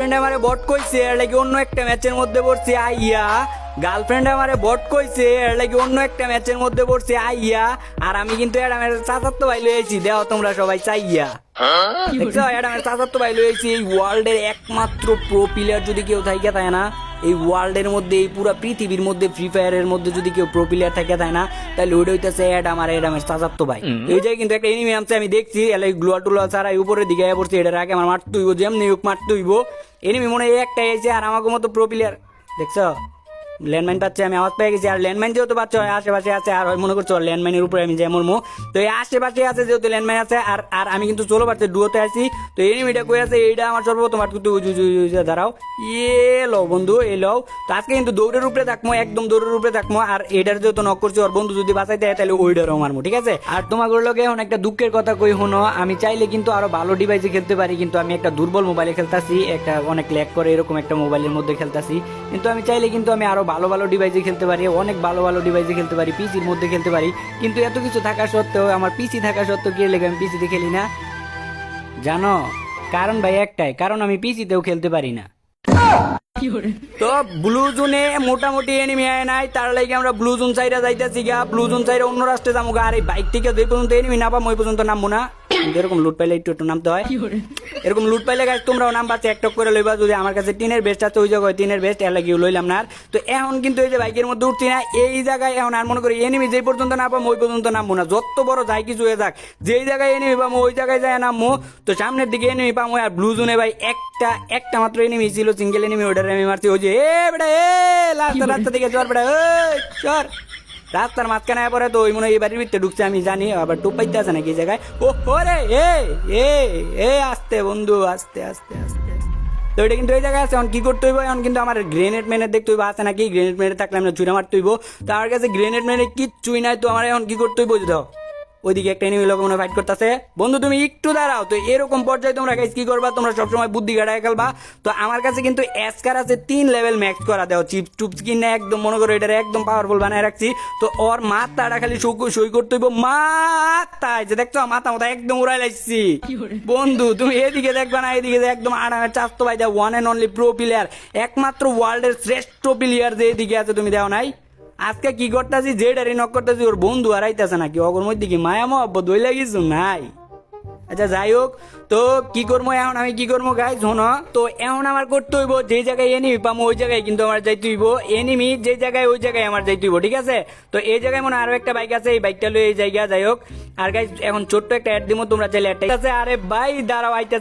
আমারে বট কইছে এর লাগি অন্য একটা ম্যাচের মধ্যে পড়ছে আইয়া। গার্লফ্রেন্ড আমারে বট কইছে এর লাগি অন্য একটা ম্যাচের মধ্যে পড়ছে আইয়া। আর আমি কিন্তু অ্যাডামের চাচাতো ভাই লইছি, দেও তোমরা সবাই চাইয়া। দেখছো অ্যাডামের চাচাতো ভাই লইছি। এই ওয়ার্ল্ডের একমাত্র প্রো প্লেয়ার যদি কেউ থাকে তাই না, এই ওয়ার্ল্ডের মধ্যে, এই পুরো পৃথিবীর মধ্যে, ফ্রি ফায়ারের মধ্যে যদি কেউ প্রো প্লেয়ার থাকে তাই না, তাহলে ওইটা হইতেছে অ্যাডাম। আর অ্যাডামের চাচাতো ভাই। এই জায়গায় কিন্তু একটা এনিমি আছে, আমি দেখছি এলাই গ্লোয়া টুলোয়া ছাড়া উপরের দিকে পড়ছে। এটার আগে আমার মারতে হইব, যেমনি হোক মারতে হইব। এনিমি মনে হয় একটা এসে, আর আমাকে মতো প্রো প্লেয়ার। দেখছো ল্যান্ডমাইন পাচ্ছে, আমি আওয়াজ পেয়ে গেছি। আর ল্যান্ডমাইন যেহেতু পাচ্ছে আশেপাশে আছে, আর মনে করছো ল্যান্ডমাইনের উপরে আমি যেমন মো, তো এই আশেপাশে আছে যেহেতু ল্যান্ডমাইন আছে। আর আর আমি কিন্তু চলো পারছে ডুয়োতে আছি। তো এনিমিটা কই আছে এইটা আমার সর্বপ্রথম আর কিন্তু দাঁড়াও লও বন্ধু, এই লও। তো আজকে কিন্তু দৌড়ের উপরে থাকবো, একদম দৌড়ের উপরে থাকবো। আর এটার যেহেতু নক করছি, ওর বন্ধু যদি বাঁচাইতে হয় তাহলে ওইটারও মারবো, ঠিক আছে। আর তোমাদের লোকে এখন একটা দুঃখের কথা কই হনো, আমি চাইলে কিন্তু আরো ভালো ডিভাইসে খেলতে পারি, কিন্তু আমি একটা দুর্বল মোবাইলে খেলতাছি, একটা অনেক ল্যাগ করে এরকম একটা মোবাইলের মধ্যে খেলতাছি। কিন্তু আমি চাইলে কিন্তু আমি আরো ভালো ভালো ডিভাইসে খেলতে পারি, অনেক ভালো ভালো ডিভাইসে খেলতে পারি, পিসির মধ্যে খেলতে পারি। কিন্তু এত কিছু থাকা সত্ত্বেও, আমার পিসি থাকা সত্ত্বেও কি লেগে আমি পিসিতে খেলি না জানো? কারণ ভাই একটাই, কারণ আমি পিসিতেও খেলতে পারি না। তো ব্লু জোনে মোটামুটি এনিমি আয় নাই, তার লাগে আমরা ব্লু জোন সাইডে যাইতেছি গা। ব্লু জোন সাইডে অন্য রাস্তায় যাবো গা। আর এই বাইক থেকে যে পর্যন্ত এনিমি না পাবো ওই পর্যন্ত নামবো না। এরকম লুট পাইলে একটু একটু নামতে হয়। এরকম লুট পাইলে গাছ তোমরাও নামবা, চেকটক করে লইবা। যদি আমার কাছে টিনের বেস্ট আছে ওই জায়গায় টিনের বেস্ট এর লাগিয়ে লইলাম না। তো এখন কিন্তু এই যে বাইকের মধ্যে উঠছি না, এই জায়গায় এখন আর মনে করি এনিমি যে পর্যন্ত না পাবো ওই পর্যন্ত নামবো না। যত বড় যাই কিছু হয়ে যাক, যেই জায়গায় এনিমি পাবো ওই জায়গায় যায় নামবো। তো সামনের দিকে এনিমি পাবো। আর ব্লু জোনে ভাই একটা মাত্র এনিমি ছিল, সিঙ্গেল এনিমি, ওটার আমি মারছি। ওই যে বেটা রাস্তা থেকে চর বেটা চর, রাস্তার মাঝখানে পরে তো ওই মনে হয় এই বাড়ির ভিতরে ঢুকছে, আমি জানি। আবার টুপ পাইতে আছে নাকি এই জায়গায়। ও ওরে এ আস্তে বন্ধু, আস্তে আস্তে আস্তে। তো এটা কিন্তু এই জায়গায় আছে। এখন কি করতে হইব, এখন কিন্তু আমার গ্রেনেড মেনের দেখতে হইব আছে নাকি। গ্রেনেড মেনে থাকলে আমরা চুরা মারতে হইব। তো আমার কাছে গ্রেনেড মেনে কিচ্ছুই নাই। তো আমার এখন কি করতে হইব দাও, ওইদিকে একটা এনিমি লোক মনে ফাইট করতেছে। বন্ধু তুমি একটু দাঁড়াও। তো এরকম পর্যায়ে তোমরা গাইস কি করবা, তোমরা সবসময় বুদ্ধি গাড়ায় খেলবা। তো আমার কাছে কিন্তু এসকার আছে 3 লেভেল ম্যাক্স করা, দেও চিপস টুপস কিনে একদম মনে করো এটা একদম পাওয়ারফুল বানায় রাখছি। তো ওর মাথাটা খালি সই করতে হইব, মাথায় যে দেখছো মাথা একদম উড়াই লাগছি। বন্ধু তুমি এদিকে দেখবা না, এদিকে একদম আরামের চাস্তো ভাই, one and only pro player, একমাত্র ওয়ার্ল্ডের শ্রেষ্ঠ প্লেয়ার যে এদিকে আছে, তুমি দেও নাই। আজকে কি করতেছি, যেটারি নক করতেছি, ওর বন্ধু আর আইতেছে নাকি, অগর মধ্যে কি মায়া মহব্বত হইলে কিছু নাই। আচ্ছা যাই হোক, তো কি করবো এখন, আমি কি করবো গাইস শোনো। তো এখন আমার করতে হইব, যে জায়গায় এনিমি পাবো ওই জায়গায় কিন্তু আমার যাইতে হইব। এনিমি যে জায়গায় ওই জায়গায় আমার যাইতে হইব, ঠিক আছে। তো এই জায়গায় মনে আরো একটা বাইক আছে, এই বাইকটা লই এই জায়গা। যাই হোক, আর গাইস এখন ছোট্ট একটা অ্যাড দিমো, তোমরা চাইলে অ্যাডটা আছে। আরে ভাই দাঁড়াও আইতাছে।